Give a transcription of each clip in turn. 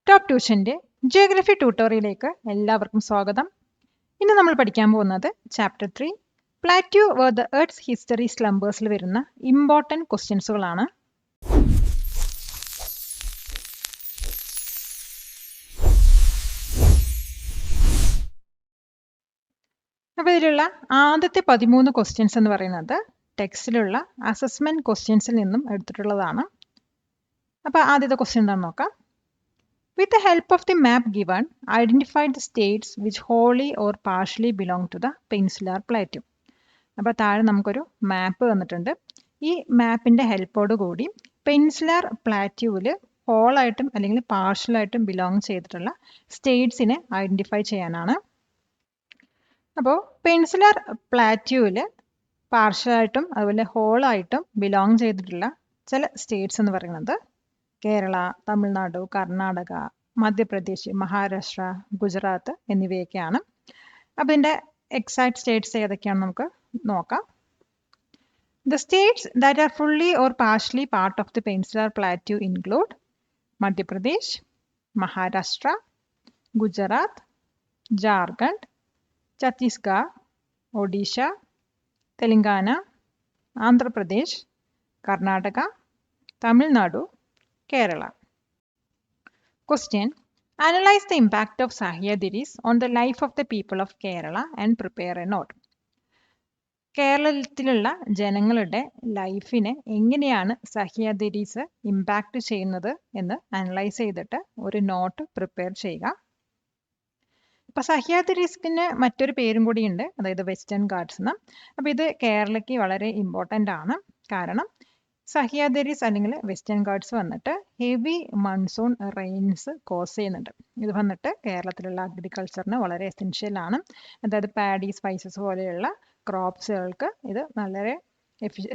Top ട്യൂഷൻ്റെ geography ട്യൂട്ടോറിയലിലേക്ക് എല്ലാവർക്കും സ്വാഗതം. ഇന്ന് നമ്മൾ പഠിക്കാൻ പോകുന്നത് chapter 3 plateau where the earth's history സ്ലംബേഴ്സിൽ വരുന്ന ഇമ്പോർട്ടൻറ്റ് ക്വസ്റ്റ്യൻസുകളാണ്. അപ്പോൾ ഇതിലുള്ള ആദ്യത്തെ 13 ക്വസ്റ്റ്യൻസ് എന്ന് പറയുന്നത് ടെക്സ്റ്റിലുള്ള അസസ്മെൻറ്റ് ക്വസ്റ്റ്യൻസിൽ നിന്നും എടുത്തിട്ടുള്ളതാണ്. അപ്പോൾ ആദ്യത്തെ ക്വസ്റ്റ്യൻ എന്താണെന്ന് നോക്കാം. With the help of the map given, identify the states which wholly or partially belong to the Peninsular Plateau. അപ്പോൾ താഴെ നമുക്കൊരു മാപ്പ് തന്നിട്ടുണ്ട്. ഈ മാപ്പിൻ്റെ ഹെൽപ്പോട് കൂടി പെനിൻസുലാർ പ്ലാറ്റ്യൂവിൽ ഹോളായിട്ടും അല്ലെങ്കിൽ പാർഷ്യലായിട്ടും ബിലോങ് ചെയ്തിട്ടുള്ള സ്റ്റേറ്റ്സിനെ ഐഡൻറ്റിഫൈ ചെയ്യാനാണ്. അപ്പോൾ പെനിൻസുലാർ പ്ലാറ്റ്യൂവിൽ പാർഷ്യലായിട്ടും അതുപോലെ ഹോളായിട്ടും ബിലോങ് ചെയ്തിട്ടുള്ള ചില സ്റ്റേറ്റ്സ് എന്ന് പറയുന്നത് കേരള, തമിഴ്നാട്, കർണാടക, മധ്യപ്രദേശ്, മഹാരാഷ്ട്ര, ഗുജറാത്ത് എന്നിവയൊക്കെയാണ്. അപ്പോൾ ഇതിൻ്റെ എക്സാക്ട് സ്റ്റേറ്റ്സ് ഏതൊക്കെയാണെന്ന് നമുക്ക് നോക്കാം. The States that are fully or partially part of the peninsular plateau include Madhya Pradesh, Maharashtra, Gujarat, Jharkhand, Chhattisgarh, Odisha, Telangana, Andhra Pradesh, Karnataka, Tamil Nadu, Kerala. Question. Analyze the impact of Sahyadris on the life of the people of Kerala and prepare a note. കേരളത്തിലുള്ള ജനങ്ങളുടെ ലൈഫിനെ എങ്ങനെയാണ് Sahyadris impact ചെയ്യുന്നത് എന്ന് analyse ചെയ്തിട്ട് ഒരു not prepare ചെയ്യുക. അപ്പോൾ സഹ്യാദ്രീസിന് മറ്റൊരു പേരും കൂടിയുണ്ട്, അതായത് വെസ്റ്റേൺ ഗാട്സ് എന്ന്. അപ്പോൾ ഇത് കേരളയ്ക്ക് വളരെ ഇമ്പോർട്ടൻ്റ് ആണ്. കാരണം സഹ്യാദ്രീസ് അല്ലെങ്കിൽ വെസ്റ്റേൺ ഗാട്സ് വന്നിട്ട് ഹെവി മൺസൂൺ റെയിൻസ് കോസ് ചെയ്യുന്നുണ്ട്. ഇത് വന്നിട്ട് കേരളത്തിലുള്ള അഗ്രികൾച്ചറിന് വളരെ എസെൻഷ്യലാണ്. അതായത് പാഡി, സ്പൈസസ് പോലെയുള്ള ക്രോപ്സുകൾക്ക് ഇത് വളരെ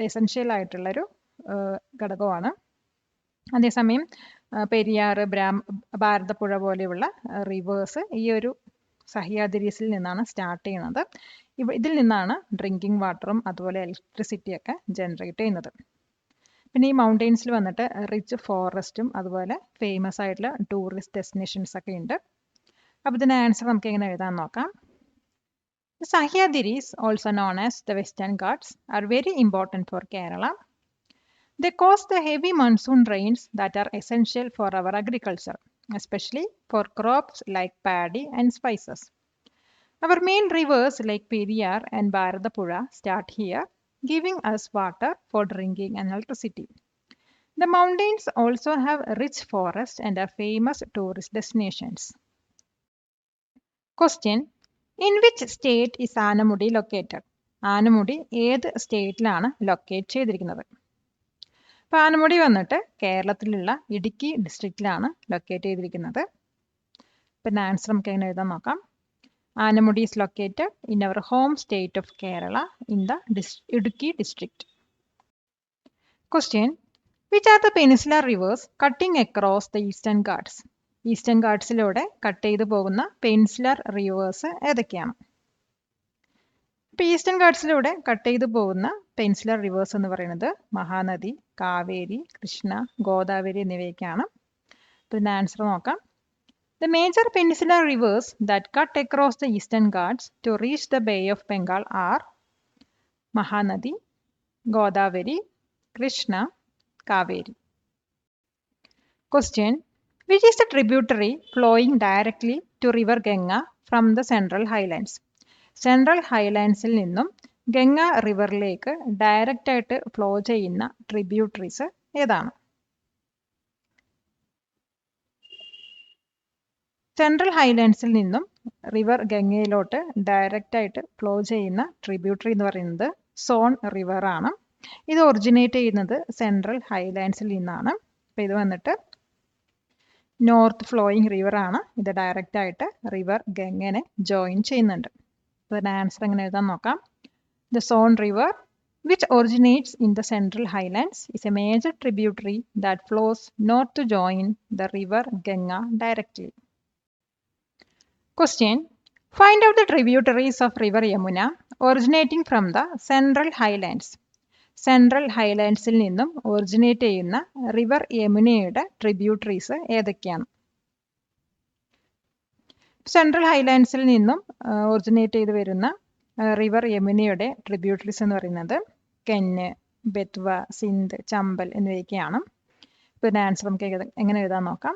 എസെൻഷ്യൽ ആയിട്ടുള്ളൊരു ഘടകമാണ്. അതേസമയം പെരിയാർ, ഭാരതപ്പുഴ പോലെയുള്ള റിവേഴ്സ് ഈ ഒരു സഹ്യാദ്രീസിൽ നിന്നാണ് സ്റ്റാർട്ട് ചെയ്യുന്നത്. ഇതിൽ നിന്നാണ് ഡ്രിങ്കിങ് വാട്ടറും അതുപോലെ ഇലക്ട്രിസിറ്റിയൊക്കെ ജനറേറ്റ് ചെയ്യുന്നത്. പിന്നെ ഈ മൗണ്ടെയ്ൻസിൽ വന്നിട്ട് റിച്ച് ഫോറസ്റ്റും അതുപോലെ ഫേമസ് ആയിട്ടുള്ള ടൂറിസ്റ്റ് ഡെസ്റ്റിനേഷൻസ് ഒക്കെ ഉണ്ട്. അപ്പോൾ ഇതിൻ്റെ ആൻസർ നമുക്ക് എങ്ങനെ എഴുതാൻ നോക്കാം. Sahyadris, also known as the Western Ghats, are very important for Kerala. They cause the heavy monsoon rains that are essential for our agriculture, especially for crops like paddy and spices. Our main rivers like Periyar and Bharathapuzha start here, giving us water for drinking and electricity. The mountains also have rich forests and are famous tourist destinations. Question. In which state is Anamudi located? Anamudi ഏത് സ്റ്റേറ്റിലാണ് locate ചെയ്തിരിക്കുന്നത്? അപ്പോൾ ആനമുടി വന്നിട്ട് കേരളത്തിലുള്ള Idukki ഡിസ്ട്രിക്റ്റിലാണ് locate ചെയ്തിരിക്കുന്നത്. പിന്നെ answer നമുക്ക് എങ്ങനെ എഴുതാൻ നോക്കാം. Anamudi is located in our home state of Kerala in the Idukki district. Question. Which are the peninsular rivers cutting across the Eastern Ghats? Eastern Ghatsiലൂടെ കട്ട് ചെയ്ത് പോകുന്ന പെനിൻസുലർ റിവേഴ്സ് ഏതൊക്കെയാണ്? ഇപ്പോൾ ഈസ്റ്റേൺ ഗാട്സിലൂടെ കട്ട് ചെയ്ത് പോകുന്ന പെനിൻസുലർ റിവേഴ്സ് എന്ന് പറയുന്നത് മഹാനദി, കാവേരി, കൃഷ്ണ, ഗോദാവരി എന്നിവയൊക്കെയാണ്. അപ്പോൾ ഇതിൻ്റെ ആൻസർ നോക്കാം. The major peninsular rivers that cut across the Eastern Ghats to reach the Bay of Bengal are Mahanadi, Godavari, Krishna, Kaveri. Question. Which is the tributary flowing directly to River Ganga from the Central Highlands? Central Highlands ൽ നിന്നും Ganga റിവറിലേക്ക് direct ആയിട്ട് flow ചെയ്യുന്ന tributaries ഏതാണ്? Central ഹൈലാൻഡ്സിൽ നിന്നും river ഗംഗയിലോട്ട് direct ആയിട്ട് flow ചെയ്യുന്ന tributary എന്ന് പറയുന്നത് സോൺ റിവർ ആണ്. ഇത് ഒറിജിനേറ്റ് ചെയ്യുന്നത് സെൻട്രൽ ഹൈലാൻഡ്സിൽ നിന്നാണ്. അപ്പോൾ ഇത് വന്നിട്ട് നോർത്ത് ഫ്ലോയിങ് റിവർ ആണ്. ഇത് ഡയറക്റ്റ് ആയിട്ട് റിവർ ഗംഗനെ ജോയിൻ ചെയ്യുന്നുണ്ട്. അപ്പോൾ ഇതിൻ്റെ ആൻസർ എങ്ങനെ എഴുതാൻ നോക്കാം. The zone river which originates in the central highlands is a major tributary that flows north to join the river Ganga directly. Question. Find out the tributaries of river Yamuna originating from the central highlands. Central highlandsൽ നിന്നും originate ചെയ്യുന്ന river യമുനയുടെ tributaries ഏതൊക്കെയാണ്? Central ഹൈലാൻഡ്സിൽ നിന്നും originate ചെയ്ത് വരുന്ന river യമുനയുടെ tributaries എന്ന് പറയുന്നത് കെന്ന്, ബെത്വ, സിന്ധ്, ചമ്പൽ എന്നിവയൊക്കെയാണ്. പിന്നെ ആൻസർ നമുക്ക് എങ്ങനെ എഴുതാൻ നോക്കാം.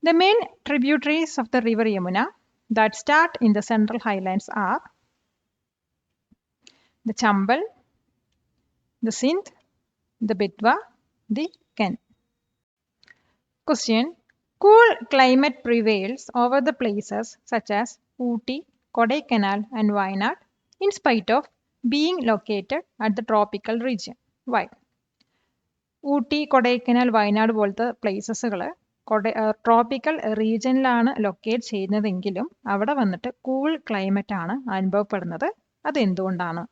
The main tributaries of the river Yamuna that start in the central highlands are the Chambal, the Sindh, the Betwa, the Ken. Question. Cool climate prevails over the places such as Ooty, Kodaikanal and Wayanad in spite of being located at the tropical region. Why? Ooty, Kodaikanal, Wayanad പോലത്തെ പ്ലേസസുകൾ tropical റീജിയനിലാണ് locate ചെയ്യുന്നതെങ്കിലും അവിടെ വന്നിട്ട് cool climate ആണ് അനുഭവപ്പെടുന്നത്. അതെന്തുകൊണ്ടാണ്?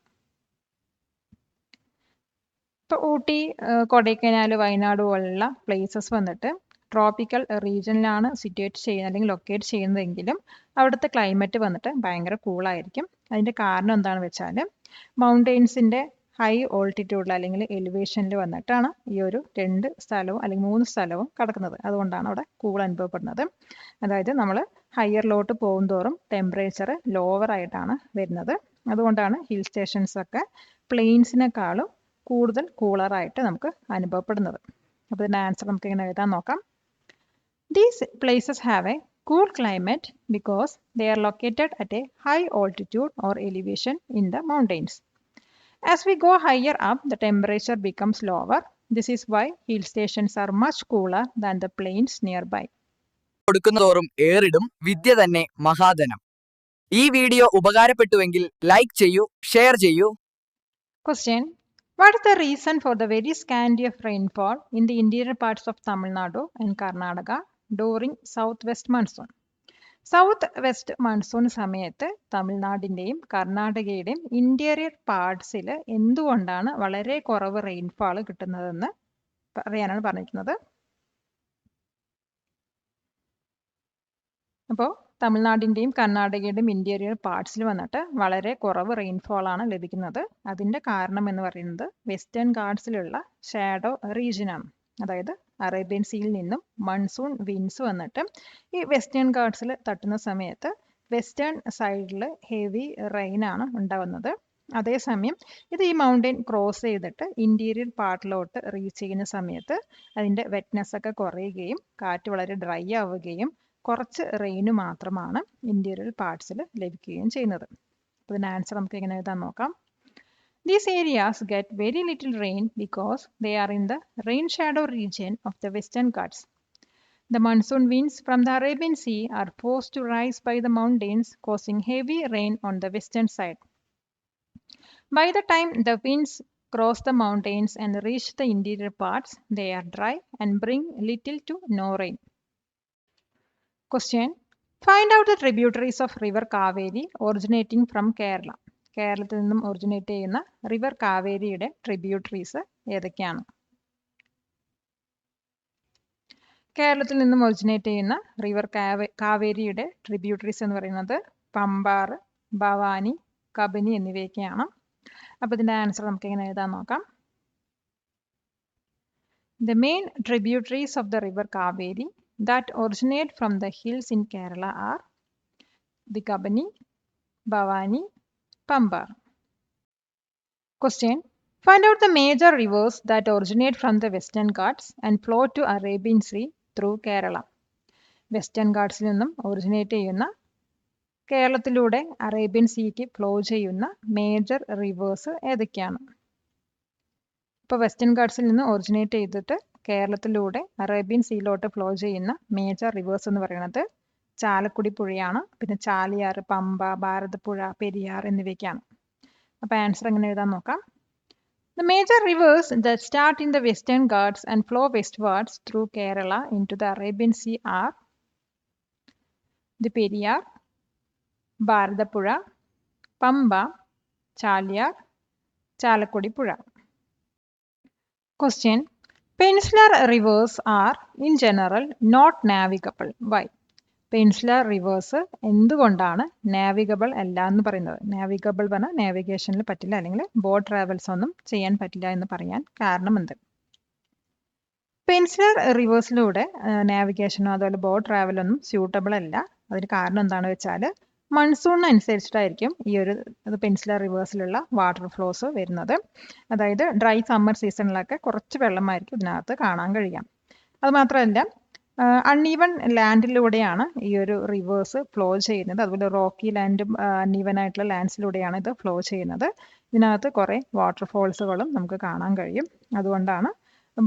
ഇപ്പോൾ ഊട്ടി, കൊടൈക്കനാൽ, വയനാട് പോലുള്ള places വന്നിട്ട് tropical റീജിയനിലാണ് situate ചെയ്യുന്നത് അല്ലെങ്കിൽ ലൊക്കേറ്റ് ചെയ്യുന്നതെങ്കിലും അവിടുത്തെ ക്ലൈമറ്റ് വന്നിട്ട് ഭയങ്കര കൂളായിരിക്കും. അതിൻ്റെ കാരണം എന്താണെന്ന് വെച്ചാൽ മൗണ്ടെയ്ൻസിൻ്റെ ഹൈ ഓൾട്ടിറ്റ്യൂഡിൽ അല്ലെങ്കിൽ എലിവേഷനിൽ വന്നിട്ടാണ് ഈ ഒരു 2 സ്ഥലവും അല്ലെങ്കിൽ 3 സ്ഥലവും കിടക്കുന്നത്. അതുകൊണ്ടാണ് അവിടെ കൂൾ അനുഭവപ്പെടുന്നത്. അതായത് നമ്മൾ ഹയറിലോട്ട് പോകുന്തോറും ടെമ്പറേച്ചർ ലോവർ ആയിട്ടാണ് വരുന്നത്. അതുകൊണ്ടാണ് ഹിൽ സ്റ്റേഷൻസ് ഒക്കെ പ്ലെയിൻസിനെക്കാളും കൂടുതൽ കൂളറായിട്ട് നമുക്ക് അനുഭവപ്പെടുന്നത്. അപ്പോൾ ഇതിൻ്റെ ആൻസർ നമുക്ക് ഇങ്ങനെ എഴുതാൻ നോക്കാം. These places have a cool climate because they are located at a high altitude or elevation in the mountains. As we go higher up, the temperature becomes lower. This is why hill stations are much cooler than the plains nearby. കൊടുക്കുന്നതോറും ഏറിടും വിദ്യ തന്നെ മഹാധനം. ഈ video ഉപകാരപ്പെട്ടുവെങ്കിൽ like ചെയ്യൂ, share ചെയ്യൂ. Question. What is the reason for the very scanty of rainfall in the interior parts of Tamil Nadu and Karnataka during southwest monsoon? South west monsoon സമയത്ത് തമിഴ്നാടിൻ്റെയും കർണാടകയുടെയും interior പാർട്സിൽ എന്തുകൊണ്ടാണ് വളരെ കുറവ് rainfall കിട്ടുന്നതെന്ന് പറയാനാണ് പറഞ്ഞിരിക്കുന്നത്. അപ്പോൾ തമിഴ്നാടിൻ്റെയും കർണാടകയുടെയും ഇന്റീരിയർ പാർട്സിൽ വന്നിട്ട് വളരെ കുറവ് റെയിൻഫോൾ ആണ് ലഭിക്കുന്നത്. അതിൻ്റെ കാരണം എന്ന് പറയുന്നത് വെസ്റ്റേൺ ഗാർഡ്സിലുള്ള ഷാഡോ റീജിയനാണ്. അതായത് അറേബ്യൻ സീയിൽ നിന്നും മൺസൂൺ വിൻഡ്സ് വന്നിട്ട് ഈ വെസ്റ്റേൺ ഗാർഡ്സിൽ തട്ടുന്ന സമയത്ത് വെസ്റ്റേൺ സൈഡിൽ ഹെവി റെയിൻ ആണ് ഉണ്ടാവുന്നത്. അതേസമയം ഇത് ഈ മൗണ്ടെയിൻ ക്രോസ് ചെയ്തിട്ട് ഇന്റീരിയർ പാർട്ടിലോട്ട് റീച്ച് ചെയ്യുന്ന സമയത്ത് അതിൻ്റെ വെറ്റ്നെസ് ഒക്കെ കുറയുകയും കാറ്റ് വളരെ ഡ്രൈ ആവുകയും കുറച്ച് റെയിന് മാത്രമാണ് ഇന്റീരിയർ പാർട്സിൽ ലഭിക്കുകയും ചെയ്യുന്നത്. അപ്പോൾ ഇതിൻ്റെ ആൻസർ നമുക്ക് എങ്ങനെ എഴുതാൻ നോക്കാം. These areas get very little rain because they are in the rain shadow region of the Western Ghats. The monsoon winds from the Arabian Sea are forced to rise by the mountains, causing heavy rain on the western side. By the time the winds cross the mountains and reach the interior parts, they are dry and bring little to no rain. Question. Find out the tributaries of river Kaveri originating from Kerala. കേരളത്തിൽ നിന്നും originate ചെയ്യുന്ന river കാവേരിയുടെ tributaries ഏതൊക്കെയാണ്? കേരളത്തിൽ നിന്നും originate ചെയ്യുന്ന river കാവേരിയുടെ tributaries എന്ന് പറയുന്നത് പമ്പാർ, ഭവാനി, കബനി എന്നിവയൊക്കെയാണ്. അപ്പോൾ ഇതിൻ്റെ ആൻസർ നമുക്ക് എങ്ങനെ എഴുതാൻ നോക്കാം. The main tributaries of the river Kaveri that originate from the hills in Kerala are the Kabani, Bhavani, Pambar. Question. Find out the major rivers that originate from the Western Ghats and flow to Arabian Sea through Kerala. Western ഗാർഡ്സിൽ നിന്നും originate ചെയ്യുന്ന കേരളത്തിലൂടെ Arabian സീക്ക് flow ചെയ്യുന്ന major rivers ഏതൊക്കെയാണ്? ഇപ്പോൾ Western ഗാർഡ്സിൽ നിന്ന് ഒറിജിനേറ്റ് ചെയ്തിട്ട് കേരളത്തിലൂടെ അറേബ്യൻ സീയിലോട്ട് ഫ്ലോ ചെയ്യുന്ന മേജർ റിവേഴ്സ് എന്ന് പറയുന്നത് ചാലക്കുടി പുഴയാണ്, പിന്നെ ചാലിയാർ, പമ്പ, ഭാരതപ്പുഴ, പെരിയാർ എന്നിവയൊക്കെയാണ്. അപ്പോൾ ആൻസർ എങ്ങനെ എഴുതാൻ നോക്കാം. The major rivers that start in the Western Ghats and flow westwards through Kerala into the Arabian Sea are the Periyar, Bharatapuzha, Pamba, Chaliyar, Chalakkudi Puzha. Question. Peninsular rivers are in general not navigable. Why? Peninsular reverse എന്തുകൊണ്ടാണ് navigable അല്ല എന്ന് പറയുന്നത്? Navigable പറഞ്ഞാൽ നാവിഗേഷനിൽ പറ്റില്ല അല്ലെങ്കിൽ boat travels ഒന്നും ചെയ്യാൻ പറ്റില്ല എന്ന് പറയാൻ കാരണം എന്ത്? പെനിൻസുലർ റിവേഴ്സിലൂടെ നാവിഗേഷനോ അതുപോലെ ബോട്ട് ട്രാവലൊന്നും സ്യൂട്ടബിൾ അല്ല. അതിന് കാരണം എന്താണെന്ന് വെച്ചാൽ മൺസൂണിനനുസരിച്ചിട്ടായിരിക്കും ഈ ഒരു പെനിൻസുലർ റിവേഴ്സിലുള്ള വാട്ടർ ഫ്ലോസ് വരുന്നത്. അതായത് ഡ്രൈ സമ്മർ സീസണിലൊക്കെ കുറച്ച് വെള്ളമായിരിക്കും ഇതിനകത്ത് കാണാൻ കഴിയാം. അതുമാത്രമല്ല അൺഈവൻ ലാൻഡിലൂടെയാണ് ഈ ഒരു റിവേഴ്സ് ഫ്ലോ ചെയ്യുന്നത്. അതുപോലെ റോക്കി ലാൻഡും അൺഈവൻ ആയിട്ടുള്ള ലാൻഡ്സിലൂടെയാണ് ഇത് ഫ്ലോ ചെയ്യുന്നത്. ഇതിനകത്ത് കുറേ വാട്ടർഫോൾസുകളും നമുക്ക് കാണാൻ കഴിയും. അതുകൊണ്ടാണ്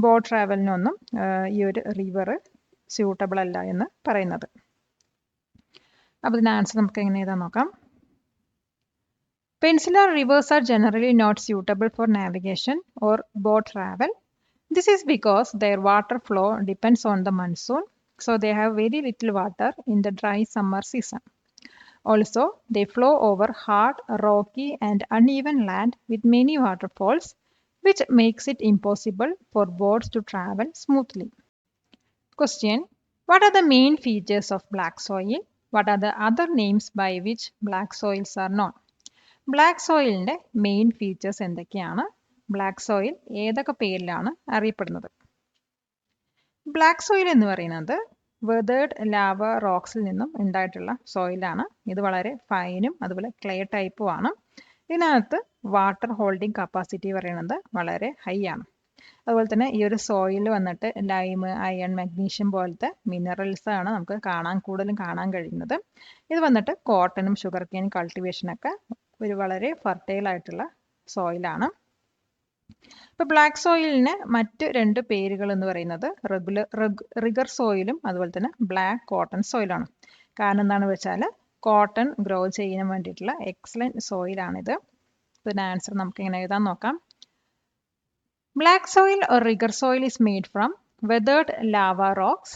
ബോട്ട് ട്രാവലിനൊന്നും ഈ ഒരു റിവർ സ്യൂട്ടബിൾ അല്ല എന്ന് പറയുന്നത്. അപ്പോൾ ഇതിൻ്റെ ആൻസർ നമുക്ക് എങ്ങനെ എഴുതാൻ നോക്കാം. Peninsular rivers are generally not suitable for navigation or boat travel. This is because their water flow depends on the monsoon, so they have very little water in the dry summer season. Also, they flow over hard, rocky and uneven land with many waterfalls, which makes it impossible for boats to travel smoothly. Question: what are the main features of black soil? What are the other names by which black soils are known? Black സോയിലിൻ്റെ main features എന്തൊക്കെയാണ്? Black soil ഏതൊക്കെ പേരിലാണ് അറിയപ്പെടുന്നത്? Black soil എന്ന് പറയുന്നത് weathered lava റോക്സിൽ നിന്നും ഉണ്ടായിട്ടുള്ള സോയിലാണ്. ഇത് വളരെ ഫൈനും അതുപോലെ ക്ലേ ടൈപ്പും ആണ്. ഇതിനകത്ത് വാട്ടർ ഹോൾഡിംഗ് കപ്പാസിറ്റി പറയുന്നത് വളരെ ഹൈ ആണ്. അതുപോലെ തന്നെ ഈ ഒരു സോയിൽ വന്നിട്ട് ലൈം, അയൺ, മഗ്നീഷ്യം പോലത്തെ മിനറൽസ് ആണ് നമുക്ക് കൂടുതലും കാണാൻ കഴിയുന്നത്. ഇത് വന്നിട്ട് കോട്ടനും ഷുഗർ കെയിൻ കൾട്ടിവേഷനൊക്കെ ഒരു വളരെ ഫെർട്ടൈൽ ആയിട്ടുള്ള സോയിലാണ്. ഇപ്പോൾ ബ്ലാക്ക് സോയിലിന് മറ്റ് 2 പേരുകൾ എന്ന് പറയുന്നത് റിഗർ സോയിലും അതുപോലെ തന്നെ ബ്ലാക്ക് കോട്ടൺ സോയിലാണ്. കാരണം എന്താണെന്ന് വെച്ചാൽ കോട്ടൺ ഗ്രോ ചെയ്യാൻ വേണ്ടിയിട്ടുള്ള എക്സലൻറ്റ് സോയിലാണിത്. ഇതിൻ്റെ ആൻസർ നമുക്ക് ഇങ്ങനെ എഴുതാൻ നോക്കാം. Black soil or rigor soil is made from weathered lava rocks.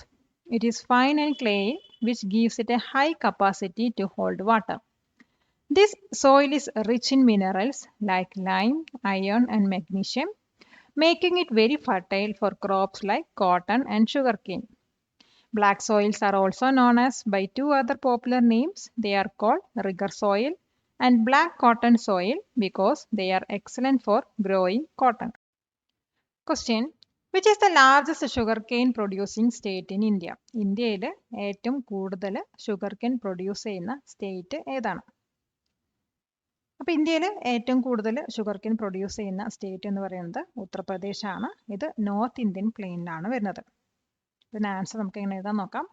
It is fine and clayey, which gives it a high capacity to hold water. This soil is rich in minerals like lime, iron and magnesium, making it very fertile for crops like cotton and sugarcane. Black soils are also known as by 2 other popular names. They are called rigor soil and black cotton soil because they are excellent for growing cotton. Question: which is the largest sugarcane producing state in India? ഇന്ത്യയിൽ ഏറ്റവും കൂടുതൽ ഷുഗർകെയിൻ produce ചെയ്യുന്ന state ഏതാണ്? അപ്പോൾ ഇന്ത്യയിൽ ഏറ്റവും കൂടുതൽ ഷുഗർകെയിൻ produce ചെയ്യുന്ന സ്റ്റേറ്റ് എന്ന് പറയുന്നത് ഉത്തർപ്രദേശാണ്. ഇത് നോർത്ത് ഇന്ത്യൻ പ്ലെയിനിലാണ് വരുന്നത്. ഇതിന് ആൻസർ നമുക്ക് എങ്ങനെ എഴുതാൻ നോക്കാം.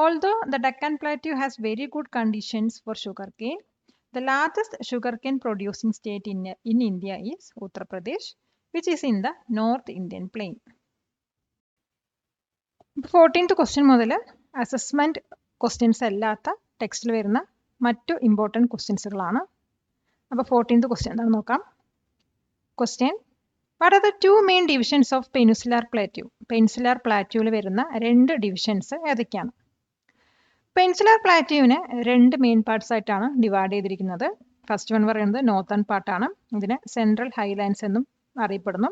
Although the Deccan Plateau has very good conditions for sugarcane, the largest sugarcane producing state in India is Uttar Pradesh, which is in the North Indian plain. 14th question മുതൽ assessment questions അല്ലാത്ത ടെക്സ്റ്റിൽ വരുന്ന മറ്റു important ക്വസ്റ്റ്യൻസുകളാണ്. അപ്പോൾ 14th question എന്താണെന്ന് നോക്കാം. Question: what are the 2 main divisions of peninsular plateau? Peninsular പ്ലാറ്റ്യൂവിൽ വരുന്ന 2 ഡിവിഷൻസ് ഏതൊക്കെയാണ്? പെനിൻസുലാർ പ്ലാറ്റ്യൂവിനെ 2 മെയിൻ പാർട്സ് ആയിട്ടാണ് ഡിവൈഡ് ചെയ്തിരിക്കുന്നത്. ഫസ്റ്റ് വൺ പറയുന്നത് നോർത്തേൺ പാർട്ടാണ്. ഇതിനെ സെൻട്രൽ ഹൈലാൻഡ്സ് എന്നും അറിയപ്പെടുന്നു.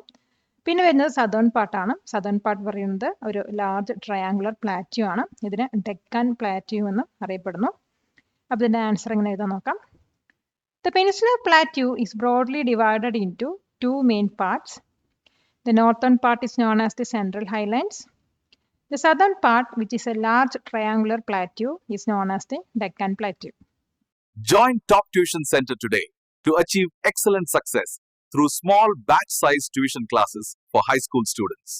പിന്നെ വരുന്നത് സദേൺ പാർട്ടാണ്. സദേൺ പാർട്ട് പറയുന്നത് ഒരു ലാർജ് ട്രയാങ്കുലർ പ്ലാറ്റ്യൂ ആണ്. ഇതിന് ഡെക്കാൻ പ്ലാറ്റ്യൂ എന്നും അറിയപ്പെടുന്നു. അപ്പോൾ ഇതിൻ്റെ ആൻസർ എങ്ങനെ എഴുതാൻ നോക്കാം. The peninsular plateau is broadly divided into 2 main parts. The northern part is known as the Central Highlands. The southern part, which is a large triangular plateau, is known as the Deccan Plateau. Join Top Tuition Center today to achieve excellent success through small batch-sized tuition classes for high school students.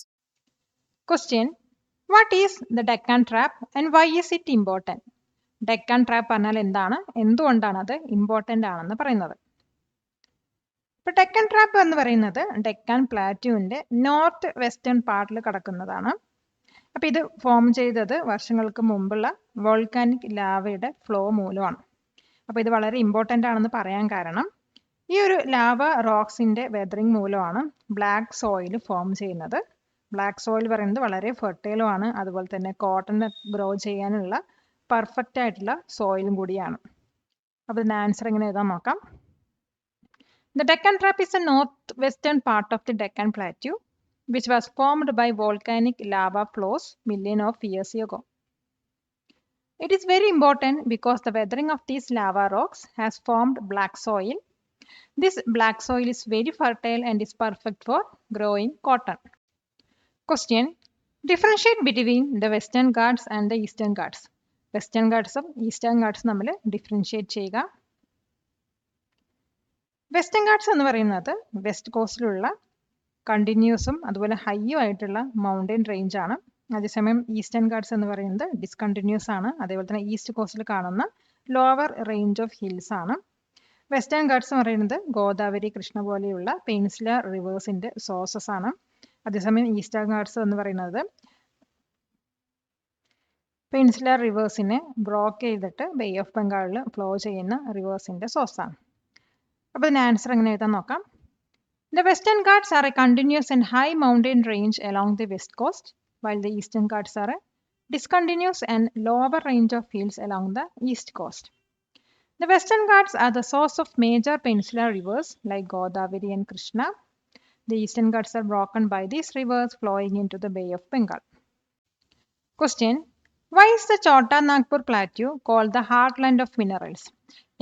Question: what is the Deccan Trap and why is it important? Deccan trap പറഞ്ഞാൽ എന്താണ്, എന്തുകൊണ്ടാണ് അത് important ആണെന്ന് പറയുന്നത്? ഇപ്പോൾ Deccan trap എന്ന് പറയുന്നത് Deccan പ്ലാറ്റ്യൂവിൻ്റെ north western പാർട്ടിൽ കിടക്കുന്നതാണ്. അപ്പോൾ ഇത് ഫോം ചെയ്തത് വർഷങ്ങൾക്ക് മുമ്പുള്ള വോൾക്കാനിക് ലാവയുടെ ഫ്ലോ മൂലമാണ്. അപ്പോൾ ഇത് വളരെ ഇമ്പോർട്ടൻ്റ് ആണെന്ന് പറയാൻ കാരണം ഈ ഒരു ലാവ റോക്സിൻ്റെ വെതറിങ് മൂലമാണ് ബ്ലാക്ക് സോയിൽ ഫോം ചെയ്യുന്നത്. ബ്ലാക്ക് സോയിൽ പറയുന്നത് വളരെ ഫെർട്ടൈലും ആണ്. അതുപോലെ തന്നെ കോട്ടൺ ഗ്രോ ചെയ്യാനുള്ള പെർഫെക്റ്റ് ആയിട്ടുള്ള സോയിലും കൂടിയാണ്. അപ്പോൾ ഇതിൻ്റെ ആൻസർ എങ്ങനെ എഴുതാൻ നോക്കാം. The Deccan Trap is the northwestern part of the Deccan Plateau, which was formed by volcanic lava flows millions of years ago. It is very important because the weathering of these lava rocks has formed black soil. This black soil is very fertile and is perfect for growing cotton. Question: differentiate between the Western Ghats and the Eastern Ghats. Western ഗാട്ട്സും Eastern ഗാട്ട്സും തമ്മിൽ differentiate ചെയ്യുക. Western ഗാട്ട്സ് എന്ന് പറയുന്നത് west കോസ്റ്റിലുള്ള കണ്ടിന്യൂസും അതുപോലെ ഹൈയും ആയിട്ടുള്ള mountain range ആണ്. അതേസമയം ഈസ്റ്റേൺ ഗാട്ട്സ് എന്ന് പറയുന്നത് ഡിസ്കണ്ടിന്യൂസ് ആണ്. അതേപോലെ തന്നെ ഈസ്റ്റ് കോസ്റ്റിൽ കാണുന്ന ലോവർ റേഞ്ച് ഓഫ് ഹിൽസ് ആണ്. വെസ്റ്റേൺ ഗാട്ട്സ് എന്ന് പറയുന്നത് ഗോദാവരി, കൃഷ്ണ പോലെയുള്ള പെനിൻസുലർ റിവേഴ്സിന്റെ സോഴ്സസ് ആണ്. അതേസമയം ഈസ്റ്റേൺ ഗാട്ട്സ് എന്ന് പറയുന്നത് പെനിൻസുലർ റിവേഴ്സിനെ ബ്ലോക്ക് ചെയ്തിട്ട് ബേ ഓഫ് ബംഗാളിൽ ഫ്ലോ ചെയ്യുന്ന റിവേഴ്സിന്റെ സോഴ്സ് ആണ്. അപ്പോൾ ഇതിന് ആൻസർ എങ്ങനെ എഴുതാൻ നോക്കാം. The Western Ghats are a continuous and high mountain range along the west coast, while the Eastern Ghats are a discontinuous and lower range of hills along the east coast. The Western Ghats are the source of major peninsular rivers like Godavari and Krishna. The Eastern Ghats are broken by these rivers flowing into the Bay of Bengal. Question: Why is the Chota Nagpur Plateau called the heartland of minerals?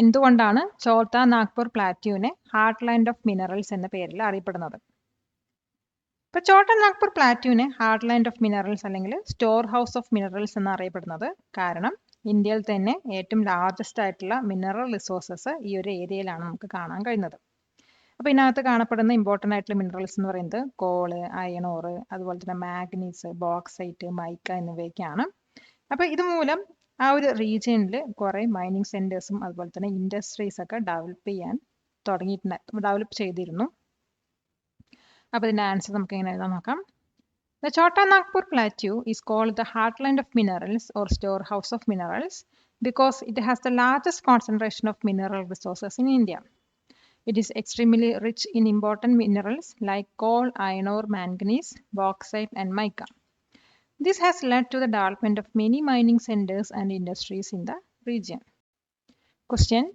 എന്തുകൊണ്ടാണ് ചോട്ടാ Nagpur പ്ലാറ്റ്യൂവിനെ heartland of minerals എന്ന പേരിൽ അറിയപ്പെടുന്നത്? ഇപ്പൊ ചോട്ടാ Nagpur പ്ലാറ്റ്യൂവിനെ heartland of minerals അല്ലെങ്കിൽ store house of minerals എന്ന് അറിയപ്പെടുന്നത് കാരണം ഇന്ത്യയിൽ തന്നെ ഏറ്റവും ലാർജസ്റ്റ് ആയിട്ടുള്ള മിനറൽ റിസോഴ്സസ് ഈ ഒരു ഏരിയയിലാണ് നമുക്ക് കാണാൻ കഴിയുന്നത്. അപ്പൊ ഇതിനകത്ത് കാണപ്പെടുന്ന ഇമ്പോർട്ടൻ്റ് ആയിട്ടുള്ള മിനറൽസ് എന്ന് പറയുന്നത് കോള്, അയൺ ഓർ, അതുപോലെ തന്നെ മാഗ്നീസ്, ബോക്സൈറ്റ്, മൈക്ക എന്നിവയൊക്കെയാണ്. അപ്പൊ ഇതുമൂലം ആ ഒരു റീജിയനിൽ കുറെ മൈനിങ് സെന്റേഴ്സും അതുപോലെ തന്നെ ഇൻഡസ്ട്രീസ് ഒക്കെ ഡെവലപ്പ് ചെയ്തിരുന്നു. അപ്പോൾ ഇതിന്റെ ആൻസർ നമുക്ക് എങ്ങനെ എഴുതാൻ നോക്കാം. The Chota Nagpur Plateau is called the heartland of minerals or storehouse of minerals because it has the largest concentration of mineral resources in India. It is extremely rich in important minerals like coal, iron ore, manganese, bauxite and mica. This has led to the development of many mining centers and industries in the region. Question: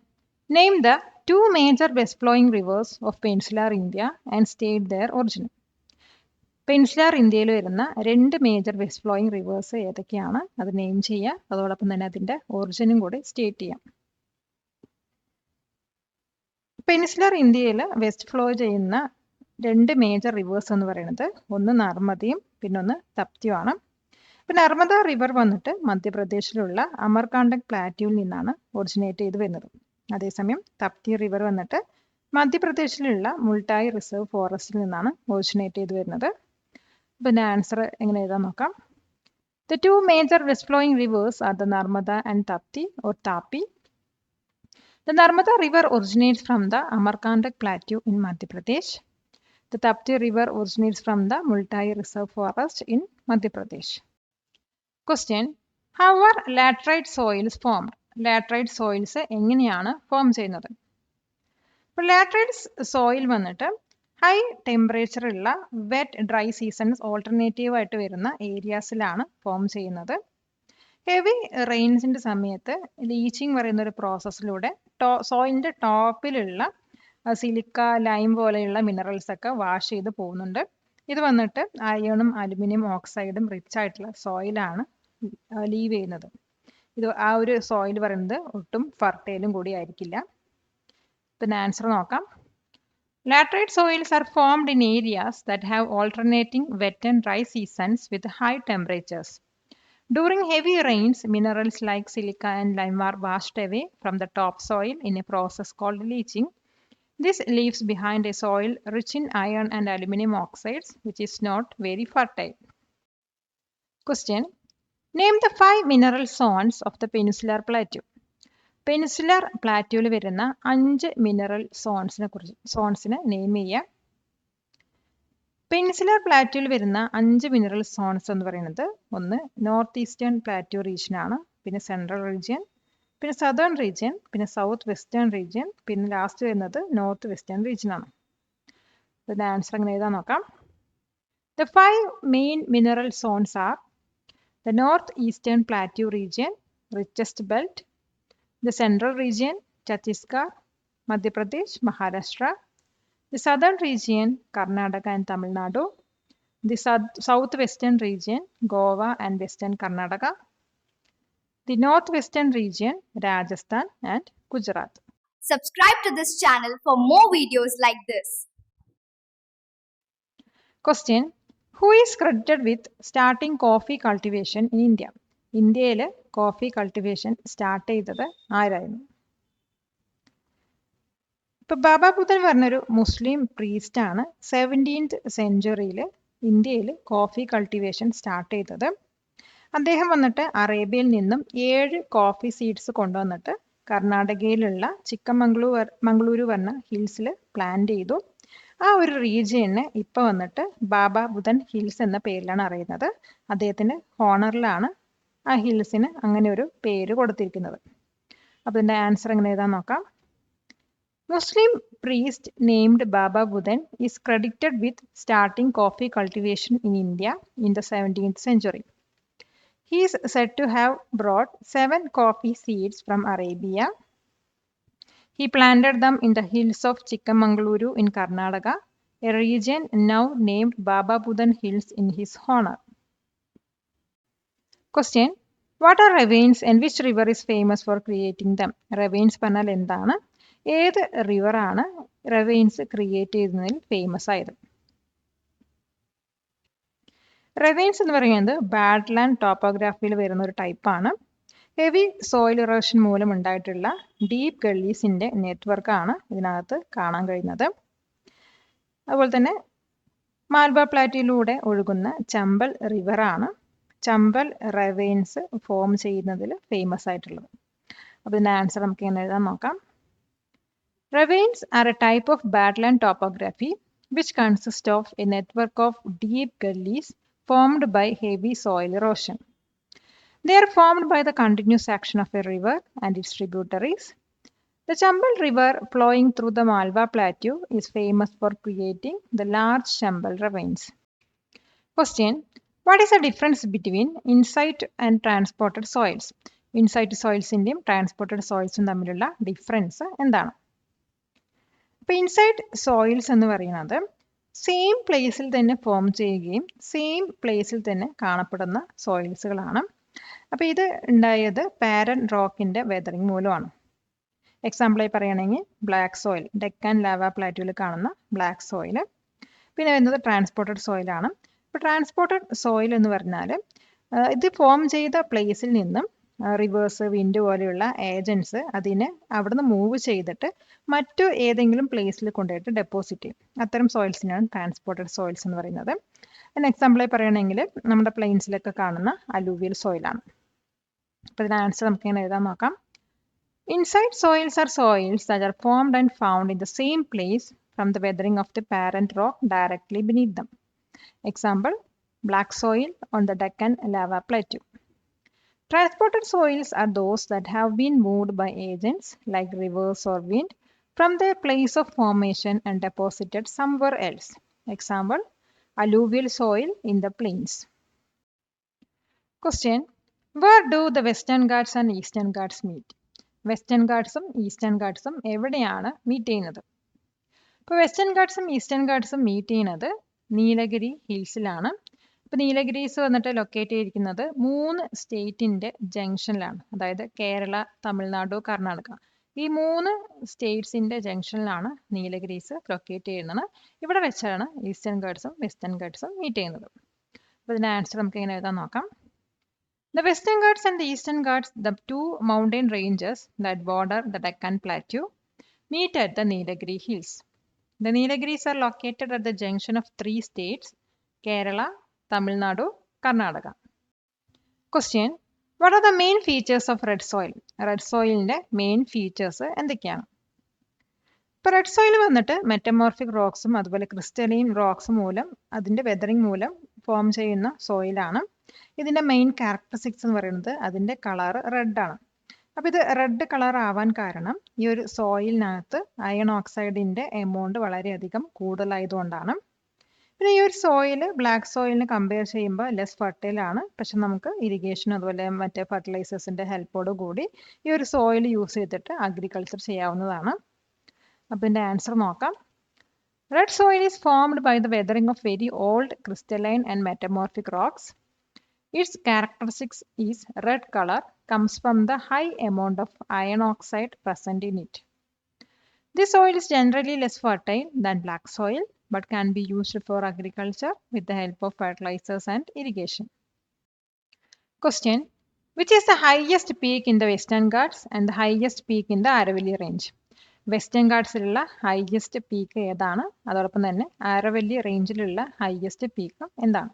Name the two major west-flowing rivers of Peninsular India and state their origin. Peninsular ഇന്ത്യയിൽ വരുന്ന രണ്ട് major west flowing reverse ഏതൊക്കെയാണ്? അത് name ചെയ്യുക. അതോടൊപ്പം തന്നെ അതിന്റെ ഒറിജിനും കൂടി സ്റ്റേറ്റ് ചെയ്യാം. പെനിൻസുലർ ഇന്ത്യയിൽ വെസ്റ്റ് ഫ്ലോ ചെയ്യുന്ന രണ്ട് മേജർ റിവേഴ്സ് എന്ന് പറയുന്നത് ഒന്ന് നർമ്മദയും പിന്നൊന്ന് തപ്തിയുമാണ്. ഇപ്പൊ നർമ്മദ റിവർ വന്നിട്ട് മധ്യപ്രദേശിലുള്ള അമർകാണ്ടക് പ്ലാറ്റ്യൂവിൽ നിന്നാണ് ഒറിജിനേറ്റ് ചെയ്ത് വരുന്നത്. അതേസമയം തപ്തി റിവർ വന്നിട്ട് മധ്യപ്രദേശിലുള്ള മുൾട്ടായി റിസർവ് ഫോറസ്റ്റിൽ നിന്നാണ് ഒറിജിനേറ്റ് ചെയ്ത് വരുന്നത്. പിന്നെ ആൻസർ എങ്ങനെ എഴുതാൻ നോക്കാം. The two major west flowing rivers are the Narmada and Tapti or Tapi. The Narmada river originates from the Amarkantak plateau in Madhya Pradesh. The Tapti river originates from the Multai Reserve Forest in Madhya Pradesh. Question: How are laterite soils formed? Laterite soils എങ്ങനെയാണ് form ചെയ്യുന്നത്? ഇപ്പോൾ laterite soil വന്നിട്ട് high temperature ഉള്ള wet dry seasons alternative ആയിട്ട് വരുന്ന ഏരിയാസിലാണ് form ചെയ്യുന്നത്. Heavy റെയിൻസിന്റെ സമയത്ത് leaching പറയുന്ന ഒരു പ്രോസസ്സിലൂടെ സോയിലിന്റെ ടോപ്പിലുള്ള സിലിക്ക, ലൈം പോലെയുള്ള മിനറൽസ് ഒക്കെ വാഷ് ചെയ്ത് പോകുന്നുണ്ട്. ഇത് വന്നിട്ട് അയണും അലുമിനിയം ഓക്സൈഡും റിച്ച് ആയിട്ടുള്ള സോയിലാണ് ലീവ് ചെയ്യുന്നത്. ഇത് ആ ഒരു സോയിൽ പറയുന്നത് ഒട്ടും ഫർട്ടൈലും കൂടി ആയിരിക്കില്ല. പിന്നെ ആൻസർ നോക്കാം. Laterite soils are formed in areas that have alternating wet and dry seasons with high temperatures. During heavy rains, minerals like silica and lime are washed away from the topsoil in a process called leaching. This leaves behind a soil rich in iron and aluminum oxides, which is not very fertile. Question: Name the 5 mineral zones of the Peninsular Plateau. Peninsular പ്ലാറ്റ്യൂവിൽ വരുന്ന 5 mineral സോൺസിനെ name ചെയ്യുക. Peninsular പ്ലാറ്റ്യൂവിൽ വരുന്ന 5 mineral zones എന്ന് പറയുന്നത് ഒന്ന് north eastern plateau region ആണ്, പിന്നെ സെൻട്രൽ റീജിയൻ, പിന്നെ സദേൺ റീജിയൻ, പിന്നെ സൗത്ത് വെസ്റ്റേൺ റീജിയൻ, പിന്നെ ലാസ്റ്റ് വരുന്നത് നോർത്ത് വെസ്റ്റേൺ റീജിയൻ ആണ്. ഇതിന്റെ ആൻസർ എങ്ങനെ എഴുതാൻ നോക്കാം. The 5 main mineral zones are the North Eastern Plateau region, richest belt, the Central region, Chhattisgarh, Madhya Pradesh, Maharashtra, the Southern region, Karnataka and Tamil Nadu, the Southwestern region, Goa and Western Karnataka, the Northwestern region, Rajasthan and Gujarat. Subscribe to this channel for more videos like this. Question: Who is credited with starting coffee cultivation in India? ഇന്ത്യയിൽ coffee cultivation start ചെയ്തത് ആരായിരുന്നു? ഇപ്പോൾ ബാബ ബുദൻ പറഞ്ഞൊരു മുസ്ലിം priest ആണ് 17th സെഞ്ച്വറിയിൽ ഇന്ത്യയിൽ coffee cultivation start ചെയ്തത്. അദ്ദേഹം വന്നിട്ട് അറേബ്യയിൽ നിന്നും 7 കോഫി സീഡ്സ് കൊണ്ടുവന്നിട്ട് കർണാടകയിലുള്ള ചിക്കമംഗളൂരു പറഞ്ഞ ഹിൽസിൽ പ്ലാന്റ് ചെയ്തു. ആ ഒരു റീജിയനെ ഇപ്പോൾ വന്നിട്ട് ബാബ ബുദൻ ഹിൽസ് എന്ന പേരിലാണ് അറിയുന്നത്. അദ്ദേഹത്തിൻ്റെ ഹോണറിലാണ് ആ ഹിൽസിന് അങ്ങനെ ഒരു പേര് കൊടുത്തിരിക്കുന്നത്. അപ്പോൾ ഇതിൻ്റെ ആൻസർ എങ്ങനെ എഴുതാൻ നോക്കാം. Muslim priest named Baba Budan is credited with starting coffee cultivation in India in the 17th century. He is said to have brought 7 coffee seeds from Arabia. He planted them in the hills of Chikkamangaluru in Karnataka, a region now named Baba Budan Hills in his honor. Question: What are ravines and which river is famous for creating them? Ravines പറഞ്ഞാൽ എന്താണ്? ഏത് റിവറാണ് ravines create ചെയ്യുന്നതിൽ famous ആയത്? Ravines എന്ന് പറയുന്നത് bad land ടോപ്പോഗ്രാഫിയിൽ വരുന്ന ഒരു ടൈപ്പാണ്. ഹെവി സോയിൽ ഇറോഷൻ മൂലം ഉണ്ടായിട്ടുള്ള ഡീപ്പ് ഗള്ളീസിൻ്റെ നെറ്റ്വർക്കാണ് ഇതിനകത്ത് കാണാൻ കഴിയുന്നത്. അതുപോലെ തന്നെ മാൽബ പ്ലാറ്റിലൂടെ ഒഴുകുന്ന ചമ്പൽ റിവറാണ് ചമ്പൽ റവൈൻസ് ഫോം ചെയ്യുന്നതിൽ ഫേമസ് ആയിട്ടുള്ളത്. അപ്പോൾ ഇതിൻ്റെ ആൻസർ നമുക്ക് എങ്ങനെ എഴുതാൻ നോക്കാം. Ravines are a type of badland topography which consist of a network of deep gullies formed by heavy soil erosion. They are formed by the continuous action of a river and its tributaries. The Chambal River flowing through the Malwa Plateau is famous for creating the large Chambal ravines. Question: What is the difference between insight and transported soils? Insight soils ഇന്റെയും transported soils തമ്മിലുള്ള difference എന്താണ്? അപ്പോൾ inside soils എന്ന് പറയുന്നത് same പ്ലേസിൽ തന്നെ form ചെയ്യുകയും same പ്ലേസിൽ തന്നെ കാണപ്പെടുന്ന സോയിൽസുകളാണ്. അപ്പോൾ ഇത് ഉണ്ടായത് പാരൻ റോക്കിൻ്റെ വെതറിങ് മൂലമാണ്. എക്സാമ്പിളായി പറയുകയാണെങ്കിൽ ബ്ലാക്ക് സോയിൽ, ഡെക്കാൻ ലാവ പ്ലാറ്റ്യൂവിൽ കാണുന്ന ബ്ലാക്ക് സോയിൽ. പിന്നെ വരുന്നത് ട്രാൻസ്പോർട്ടഡ് സോയിലാണ്. അപ്പോൾ ട്രാൻസ്പോർട്ടഡ് സോയിൽ എന്ന് പറഞ്ഞാൽ ഇത് ഫോം ചെയ്ത പ്ലേസിൽ നിന്നും റിവേഴ്സ്, വിൻഡ് പോലെയുള്ള ഏജൻസ് അതിനെ അവിടുന്ന് മൂവ് ചെയ്തിട്ട് മറ്റു ഏതെങ്കിലും പ്ലേസിൽ കൊണ്ടുപോയിട്ട് ഡെപ്പോസിറ്റ് ചെയ്യും. അത്തരം സോയിൽസിനാണ് ട്രാൻസ്പോർട്ടഡ് സോയിൽസ് എന്ന് പറയുന്നത്. അതിന് എക്സാമ്പിളായി പറയുകയാണെങ്കിൽ നമ്മുടെ പ്ലെയിൻസിലൊക്കെ കാണുന്ന അലൂവിയൽ സോയിലാണ്. അപ്പോൾ ഇതിന് ആൻസർ നമുക്ക് ഇങ്ങനെ എഴുതാൻ നോക്കാം. Inside soils are soils that are formed and found in the same place from the weathering of the parent rock directly beneath them. Example black soil on the Deccan lava plateau. Transported soils are those that have been moved by agents like rivers or wind from their place of formation and deposited somewhere else. Example, alluvial soil in the plains. Question: Where do the Western Ghats and Eastern Ghats meet? Western Ghats Eastern Ghats എവിടെയാണ് meet ചെയ്യുന്നത്? ഇപ്പോൾ western ഘാട്ട്സും eastern ഘാട്ട്സും meet ചെയ്യുന്നത് നീലഗിരി ഹിൽസിലാണ്. ഇപ്പോൾ നീലഗിരീസ് വന്നിട്ട് locate ചെയ്തിരിക്കുന്നത് 3 സ്റ്റേറ്റിൻ്റെ ജംഗ്ഷനിലാണ്. അതായത് കേരള, തമിഴ്നാട്, കർണാടക, ഈ 3 സ്റ്റേറ്റ്സിൻ്റെ ജംഗ്ഷനിലാണ് Nilgiris locate ചെയ്യുന്നത്. ഇവിടെ വെച്ചാണ് ഈസ്റ്റേൺ ഘാട്ട്സും വെസ്റ്റേൺ ഘാട്ട്സും മീറ്റ് ചെയ്യുന്നത്. അപ്പോൾ ഇതിൻ്റെ ആൻസർ നമുക്ക് എങ്ങനെ എഴുതാൻ നോക്കാം. The Western Ghats and the Eastern Ghats, the 2 mountain ranges that border the Deccan Plateau, meet at the Nilagiri Hills. The Nilagiris are located at the junction of 3 states, Kerala, Tamil Nadu, Karnataka. Question: What are the main features of red soil? Red soilന്റെ main features എന്തൊക്കെയാണ്? ഇപ്പോൾ red soil വന്നിട്ട് metamorphic റോക്സും അതുപോലെ crystalline rocks മൂലം അതിൻ്റെ weathering മൂലം form ചെയ്യുന്ന സോയിലാണ്. ഇതിൻ്റെ മെയിൻ ക്യാരക്ടറിസ്റ്റിക്സ് എന്ന് പറയുന്നത് അതിൻ്റെ കളർ റെഡാണ്. അപ്പോൾ ഇത് റെഡ് കളർ ആവാൻ കാരണം ഈ ഒരു സോയിലിനകത്ത് അയൺ ഓക്സൈഡിൻ്റെ എമൗണ്ട് വളരെയധികം കൂടുതലായതുകൊണ്ടാണ്. പിന്നെ ഈ ഒരു സോയിൽ ബ്ലാക്ക് സോയിലിനെ കമ്പയർ ചെയ്യുമ്പോൾ ലെസ് ഫെർട്ടൈലാണ്. പക്ഷെ നമുക്ക് ഇറിഗേഷൻ അതുപോലെ മറ്റേ ഫെർട്ടിലൈസേഴ്സിൻ്റെ ഹെൽപ്പോട് കൂടി ഈ ഒരു സോയിൽ യൂസ് ചെയ്തിട്ട് അഗ്രികൾച്ചർ ചെയ്യാവുന്നതാണ്. അപ്പോൾ ഇതിൻ്റെ ആൻസർ നോക്കാം. Red soil is formed by the weathering of very old crystalline and metamorphic rocks. Its characteristics is red color comes from the high amount of iron oxide present in it. This soil is generally less fertile than black soil but can be used for agriculture with the help of fertilizers and irrigation. Question: Which is the highest peak in the Western Ghats and the highest peak in the Aravalli range? Western ഗാർഡ്സിലുള്ള highest peak ഏതാണ്? അതോടൊപ്പം തന്നെ Aravalli റേഞ്ചിലുള്ള highest peak എന്താണ്?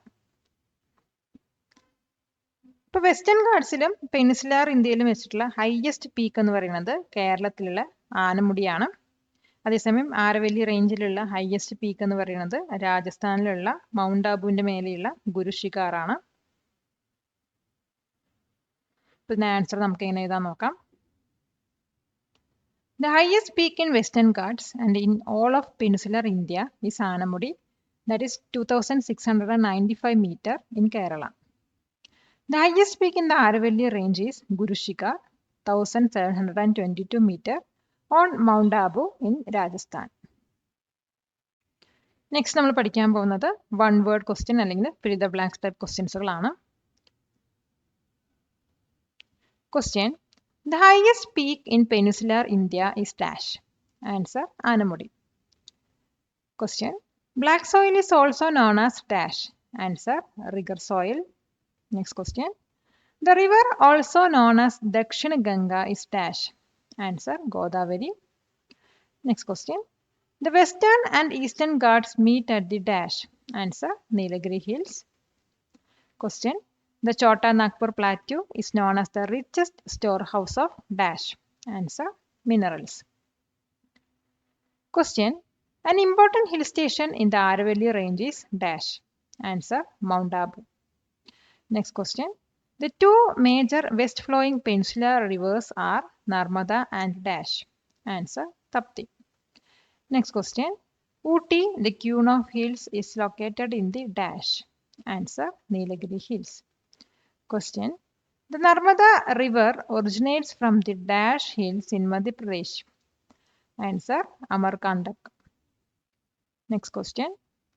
ഇപ്പൊ western ഗാർഡ്സിലും peninsular ഇന്ത്യയിലും വെച്ചിട്ടുള്ള highest peak എന്ന് പറയുന്നത് കേരളത്തിലുള്ള ആനമുടിയാണ്. അതേസമയം ആരവല്ലി റേഞ്ചിലുള്ള ഹയസ്റ്റ് പീക്ക് എന്ന് പറയുന്നത് രാജസ്ഥാനിലുള്ള മൗണ്ട് ആബുവിന്റെ മേലെയുള്ള ഗുരുശിഖാറാണ്. പിന്നെ ആൻസർ നമുക്ക് എങ്ങനെ എഴുതാൻ നോക്കാം. The highest peak in Western Ghats and in all of peninsular India is Anamudi, that is 2695 meter in Kerala. The highest peak in the Aravalli range is Guru Shikhar, 1722 meter on Mount Abu in Rajasthan. Next നമ്മൾ പഠിക്കാൻ പോകുന്നത് one word question അല്ലെങ്കിൽ fill the blanks type questions-കളാണ്. Question: The highest peak in peninsular India is dash. Answer: Anamudi. Question: Black soil is also known as dash. Answer: Rigor soil. Next question: The river also known as Dakshin Ganga is dash. Answer: Godavari. Next question: The western and eastern Ghats meet at the dash. Answer: Nilagiri Hills. Question: The Chota Nagpur Plateau is known as the richest storehouse of dash. Answer: Minerals. Question: An important hill station in the Aravalli range is dash. Answer: Mount Abu. Next question: The two major west flowing peninsular rivers are Narmada and dash. Answer: Tapti. Next question: Ooty, the Queen of Hills, is located in the dash. Answer: Nilagiri Hills. Question: The Narmada river originates from the dash hills in Madhya Pradesh. Answer: Amarkantak. Next question: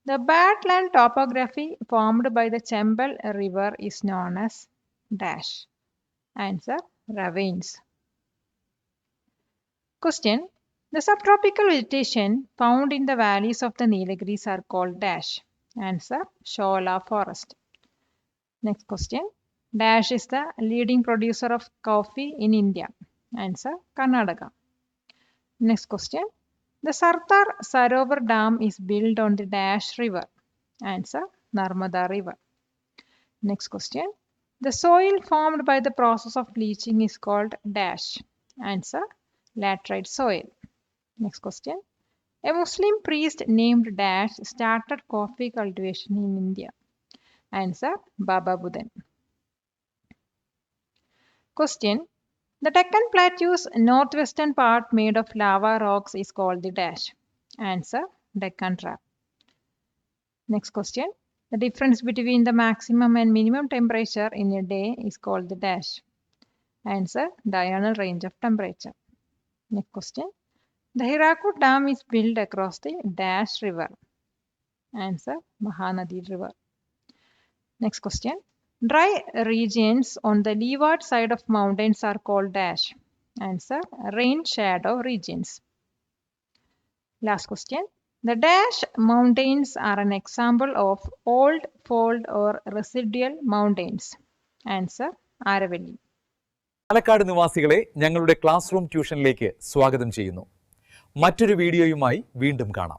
The badland topography formed by the Chambal river is known as dash. Answer: Ravines. Question: The subtropical vegetation found in the valleys of the Nilgiris are called dash. Answer: Shola forest. Next question: Dash is the leading producer of coffee in India. Answer: Karnataka. Next question: The Sardar Sarovar Dam is built on the Dash River. Answer: Narmada River. Next question: The soil formed by the process of bleaching is called dash. Answer: Laterite soil. Next question: A Muslim priest named dash started coffee cultivation in India. Answer: Baba Budan. Question: The Deccan Plateau's northwestern part made of lava rocks is called the dash. Answer: Deccan Trap. Next question: The difference between the maximum and minimum temperature in a day is called the dash. Answer: Diurnal range of temperature. Next question: The Hirakud Dam is built across the dash river. Answer: Mahanadi River. Next question: Dry regions on the leeward side of mountains are called dash. Answer: Rain shadow regions. Last question: The dash mountains are an example of old fold or residual mountains. Answer: Aravalli. Palakkad നിവാസികളെ ഞങ്ങളുടെ class room ട്യൂഷനിലേക്ക് സ്വാഗതം ചെയ്യുന്നു. മറ്റൊരു വീഡിയോയുമായി വീണ്ടും കാണാം.